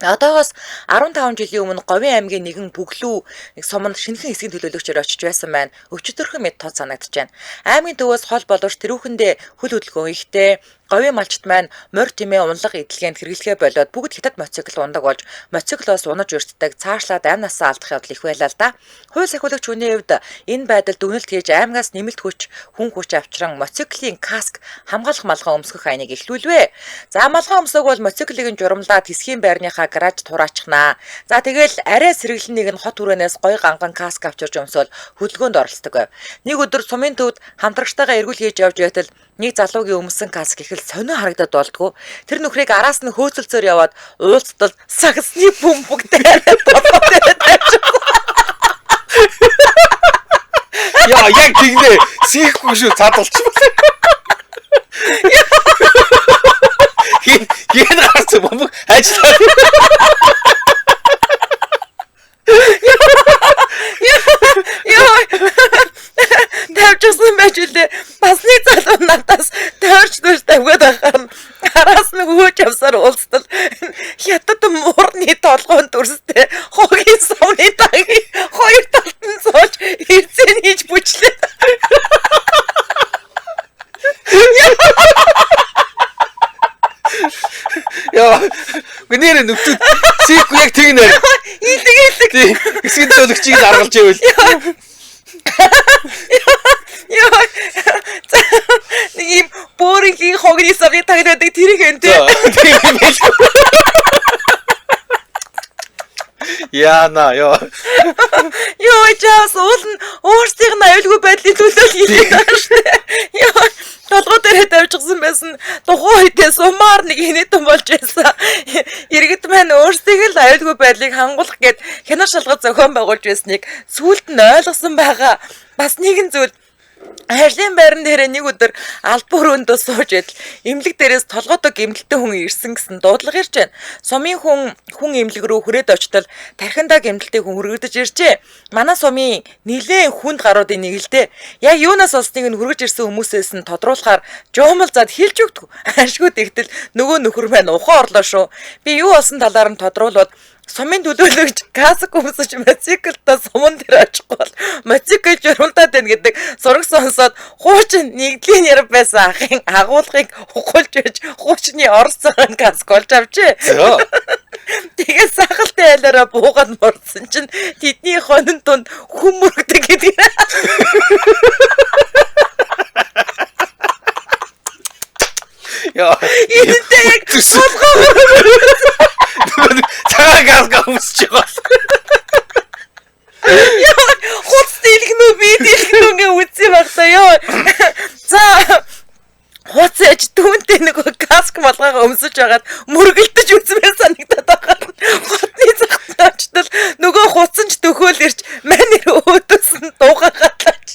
Одоогоос 15 жилийн өмнө Говийн аймгийн нэгэн бүглүү нэг суманд шинэхэн хэсгийн төлөөлөгчөөр очиж байсан байна. Өчигдөрхөн мэд тод санагдаж байна. Аймгийн төвөөс хол боловч тэрүүхэндээ хөл хөдөлгөөн ихтэй Говийн малчт маань морь тэмээ унлаг эдлэгэнд хэрэглэгээ болоод бүгд хятад мотоцикл ундаг болж мотоциклоос унаж өртдөг цаашлаад амь насаа алдах явдал их байлаа л да. Хууль сахиулагч хүний хувьд энэ байдал дүгнэлт хийж аймгаас нэмэлт хүч хүн хүч авчран мотоциклийн каск хамгаалах малгай өмсгөх айныг эхлүүлвэ. За малгай өмсөг бол мотоциклыг журамлаад хэсгийн байрныхаа гараж тураачихнаа. За тэгэл арай сэргэлэн нэг нь хот хүрээнээс гой ганган каск авчирж өмсөөл хөдөлгөөнд оролцдог байв. Нэг өдөр сумын төвд хамтрагчтайгаа эргүүл хийж явж байтал нэг залуугийн өмсөн каск их л сонио харагдаад болдгоо. Тэр нөхрийг араас нь хөөцөлцөөр яваад уулзтал сагсны бөмбөгтэй болоод Яа, яг тэгнэ. Сийхгүй шүү цаадулчих. Хэн гарч бомбог ажиллаа. Яа. Тавьчихсан байж үлээ. Басны залуу надаас тойрч тавьгаад ахаар араас нь хөөж явсаар уулзтал хятад муурны толгойн дүрстэй хогийн сумны тагийн хоёр талд нь сууж ирцэн хийж бүчлээ. Яа, гэнээр нүгтүүд сийхгүй яг тэгнэ. Илэг. Хэсгийн төлөгчийг аргалж ивэл. Яа. Нэг юм бөөрийн хогны савыг тагнаад тэрийг энэ. Яна ёо. Ёо чаас өөрсдийнх нь аюулгүй байдлын төлөө хийлээ даа штэ. Ёо толгой дээрээ тавьчихсан байсан. Тухайн үедээ сумаар нэг хинэтэн болж байсан. Иргэд маань өөрсдийг л аюулгүй байдлыг хангуулах гээд хянаа шалгах зохион байгуулж байсныг сүүлд нь ойлгосон байгаа. Бас нэгэн зүйл ажлын байран дээр нэг өдөр албар өндөө сууж идэл эмнэлэг дээрээс толгойдоо гэмтэлтэй хүн ирсэн гэсэн дуудлага ирж байна. Сумын хүн эмнэлэг рүү хүрээд очтол тархиндаа гэмтэлтэй хүн хүргэж иржээ. Манай сумын нилээн хүнд гаруудын нэг л дээ. Яг юунаас олсныг нь хүргэж ирсэн хүмүүсээс нь тодруулахаар жуумал зад хэлж өгдөг. Ашгүй тэгтэл нөгөө нөхөр маань ухаан орлоо шүү. Би юу болсон талаар нь тодруулаад сумын төлөөлөгч каск өмсөж мотоциклтай суман дээр очихгүй бол мотоцикл журамлаад байна гэдэг зураг сонсоод хуучин нэгдлийн ярав байсан ахын агуулгыг ухуулж байж хуучны орос цагаан каск олж авчээ. Тэгээд сахалтай айлаараа буугаад мордсон чинь тэдний хонин тунд хүм мөрөгдөг гэдэг. Яа. Энэтэй яг толгой цагаан каск өмсөж байгаа. Яа, хуц дэлгэнүү би дэлгэнүүгээ үзье багтаа ёо. За хуц ээж түүнтэй нөгөө каск малгайгаа өмсөж байгаад мөргөлдөж үзмээр санагдаад байгаа. Хотны захтаа очтол нөгөө хуцанч төхөөл ирж манер өөдөөс нь дуугагаалаач.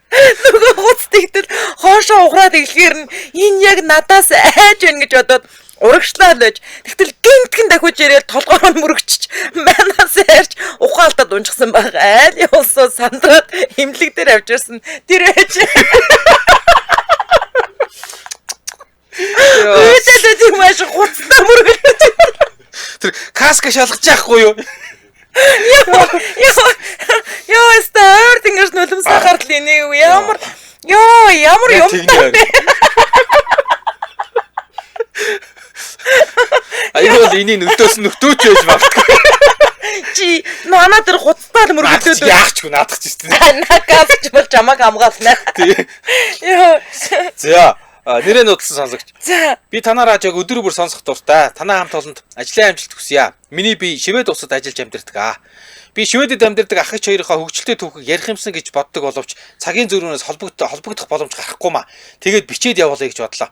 Нөгөө хуц тэгтэл хоошоо ухраад иглэхээр нь энэ яг надаас айж байна гэж бодоод урагшлаа л байж. Тэгтэл гинтгэн дахиуж ирээл толгоор нь мөрөгчч манаас айрч ухаалтад унжсан баг. Айл явсоо сандраад эмнэлэг дээр авчирсан. Тэр ээж. Өөдөө тийм маш хуцтай мөрөгч. Тэр каск шалгаж яахгүй юу? Яа, стаар тэнгэрс нулимс гарт л энийг ямар юм таа. Айгуул энийг өдөөс нөтөөч байж магадгүй. Чи манай тэр хуцтай мөргөлдөөд яахчгүй наадах ч тийм. Накасч бол чамаг хамгаална. Яа. За нэрээ нуудлсан сонсогч. За Би танаар ажиг өдөр бүр сонсох дуртай. Танаа хамт олонд ажлын амжилт хүсье. Миний би Швед улсад ажиллаж амьдардаг. Би Шведэд амьдардаг ах 2-ийнхаа хөгжилтэй түүхийг ярих юмсан гэж боддог боловч цагийн зөрүүнөөс холбогдох боломж гарахгүй маа. Тэгээд бичээд явуулъя гэж бодлоо.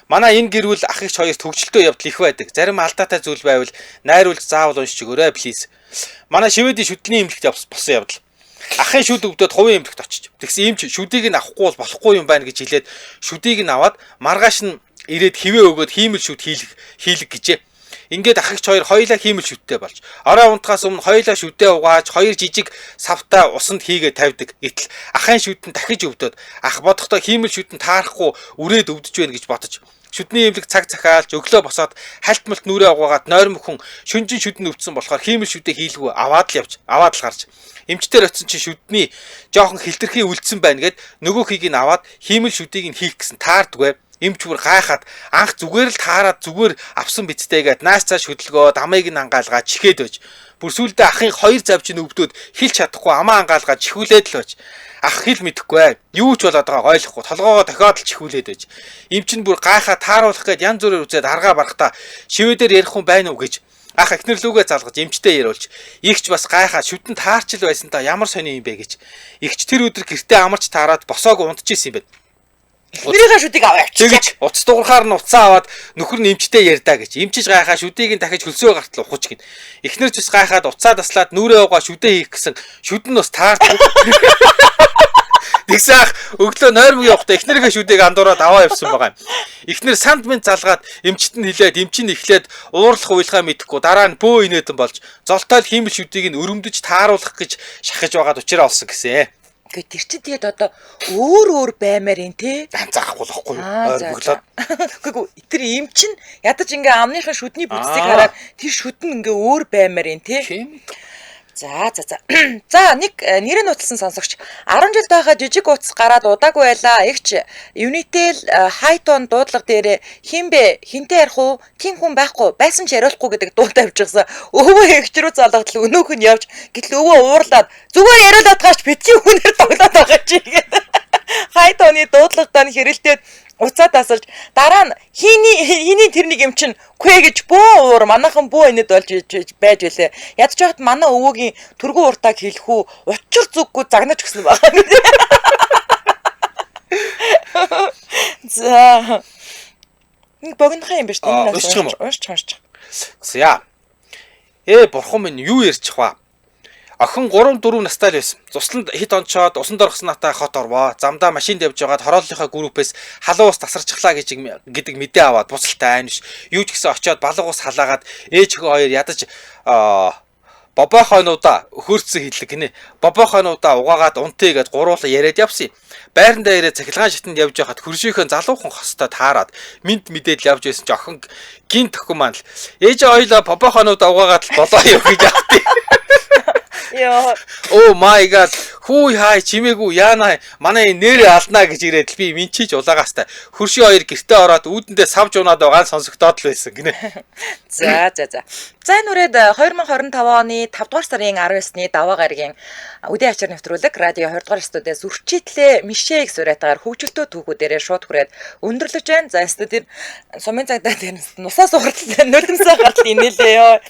Манай энэ гэр бүл ах 2-т хөгжилтэй явдал их байдаг. Зарим алдаатай зүйл байвал найруулж заавал уншиж өгөөрэй плиз. Манай Шведийн шүдний эмнэлэгт болсон явдал. Ахын шүд өвдөд хувийн эмнэлэгт очиж. Тэгсэн эмч шүдийг нь авахгүй бол болохгүй юм байна гэж хэлээд шүдийг нь аваад маргааш нь ирээд хивээ өгөөд хиймэл шүд хийлэг гэжээ. Ингээд ах 2 хоёулаа хиймэл шүдтэй болж. Орой унтахаас өмнө хоёулаа шүдээ угааж, хоёр жижиг савтаа усанд хийгээд тавьдаг. Гэтэл ахын шүд нь дахиж өвдөд. Ах бодохдоо хиймэл шүд нь таарахгүй үрээд өвдөж байна гэж бодож. шүдний имлэг цаг захаалж өглөө босоод хальтмалт нүрээ угаагаад нойр мөхөн шүнжин шүдэн өвдсөн болохоор хиймэл шүдэ хийлгүй аваад л гарч эмчтэр очсон чи шүдний жоохон хилтерхий үлдсэн байна гэд нөгөө хийг нь аваад хиймэл шүдийг нь хийх гэсэн таардгүй. Эмч бүр гайхаад анх зүгээр л таараад зүгээр авсан бицтэй гэд нааш цааш хөдөлгөө дамыг нь ангаалгаад чихээд байж. Бүр сүулдэ ахын 2 завж нь өвдөөд хилч чадахгүй амаа ангаалгаад чихүүлээд л байж. Ах хил мэдэхгүй. Юу ч болоод байгааг ойлгохгүй. Толгоогоо дахиад л чихүүлээд байж. Эмч нь бүр гайхаа тааруулах гээд янз бүрээр үзээд аргаа барахтаа шивэдээр ярих хүн байна уу гэж ах эхнэр лүгээ залгаж эмчтэй яриулж игч бас гайхаа шүдэн таарчл байсан та ямар сони юм бэ гэж. Игч тэр өдөр гэртээ амарч таарад босоог унтчихсэн юм байна. Эхнэрийнхээ шүдийг аваач. Тэгэж уц дуурхаар нь уцаа аваад нөхөр нь эмчтэй ярьдаа гэж. Эмчиж гайхаа шүдийг нь дахиж хөлсөө гартал ухаж гин. Эхнэр ч бас гайхаад уцаа таслаад нүрээ угаа шүдээ хийх гэсэн шүдэн бас таардаг. Тэгсаах өглөө нойрмог явахдаа эхнэрийнхээ шүдийг андуураад аваа явсан байгаа юм. Эхнэр санд минь залгаад эмчт нь хилээд эмчин эхлээд уурлах уйлгаа мэдэхгүй дараа нь бөө инээдэн болж золтойл хиймэл шүдийг нь өрөмдөж тааруулах гэж шахаж байгаад учраа олсон гэсэн. Гэхдээ тэр чинь тэгээд одоо өөр баймаар юм те. Заахгүй болохгүй ойрбоглоод. Гэхдээ тэр им чинь ядаж ингээ амныхын шүдний бүтцийг хараад тэр шүдэн ингээ өөр баймаар юм те. За. За нэг нэрээ нууцлсан сонсогч 10 жил байхад жижиг утас гараад удаагүй байлаа. Игч Unitel хайтон дуудлага дээр хинбэ хинтээ ярих уу? Тим хүн байхгүй байсан ч яриулахгүй гэдэг дуу тавьчихсан. Өвөө игч рүү залгадал өнөөх нь явж гэтэл өвөө уурлаад зүгээр яриулаад гаач битгий хүнээр тоглоод байгаа чи гэдэг. Хайтоны дуудлагатаа хэрэлдээд уцаа тасалж дараа нь хиний тэрнийг юм чин квэ гэж бөө уур манайхан бөө инэд болж байж байлээ. Ядж байхад манай өвөөгийн түргэн уртаг хэлэх үү учир зүггүй загнаж өгсөн байгаа. За. Богинохын юм биш үү? Уншчих. За. Бурхан минь юу ярьчих вэ? Охин 3-4 настай л байсан. Цусланд хит онцоод усан доргосон натаа хот орвоо. Замдаа машинд явж байгаад хорооллынхаа группээс халуун ус тасарчихлаа гэдэг мэдээ аваад буцалтай айнш. Юу ч гэсэн очоод балга ус халаагаад ээж хөө хоёр ядаж бобохонуудаа хөрцөн хэллэг гинэ. Бобохонуудаа угаагаад унтъя гэж гуруула яриад явсан. Байрандаа ирээд цахилгаан шатнд явж байхад хөршийнхөө залуухан хостой таарад минт мэдээд явж байсан ч охин гинт охин маань л ээж хоёлоо бобохонуудаа угаагаад л болоо юу гэж автыг. Йоо. Oh my god. Хүү хай чимээгүй яана манай нэрээ алднаа гэж ирээд би минчиж улагаастай. Хөрши хоёр гэртээ ороод үүдэндээ савж унаад байгаа нь сонсогдоод л байсан гинэ. За. За нүрээд 2025 оны 5 дугаар сарын 19-ны даваа гарагийн үдийн ачаар нэвтрүүлэг радио 20 дугаар студиэс үрчитлээ мишээг сураатаар хөгжилтөө түүхүүдээрээ шууд хүрээд өндөрлөж байна. За студид сумын цагдаа дээр нусаас ухарлаа нулимсаа гартал инээлээ ёо.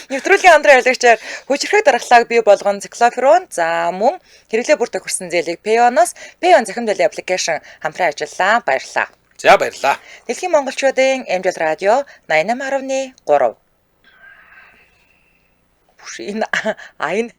Нэвтрүүлгийн хамтран явлагчаар хүчрхэг дарахлааг бий болгон циклоферон за мөн хэрэглээ бүртэг хүрсэн зээлийг Pay-on-оос Pay-on захимд байлын аппликейшн хамтран ажиллаа. Баярлалаа. За баярлалаа. Дэлхийн монголчуудын MJL радио 88.3. Бүшин айн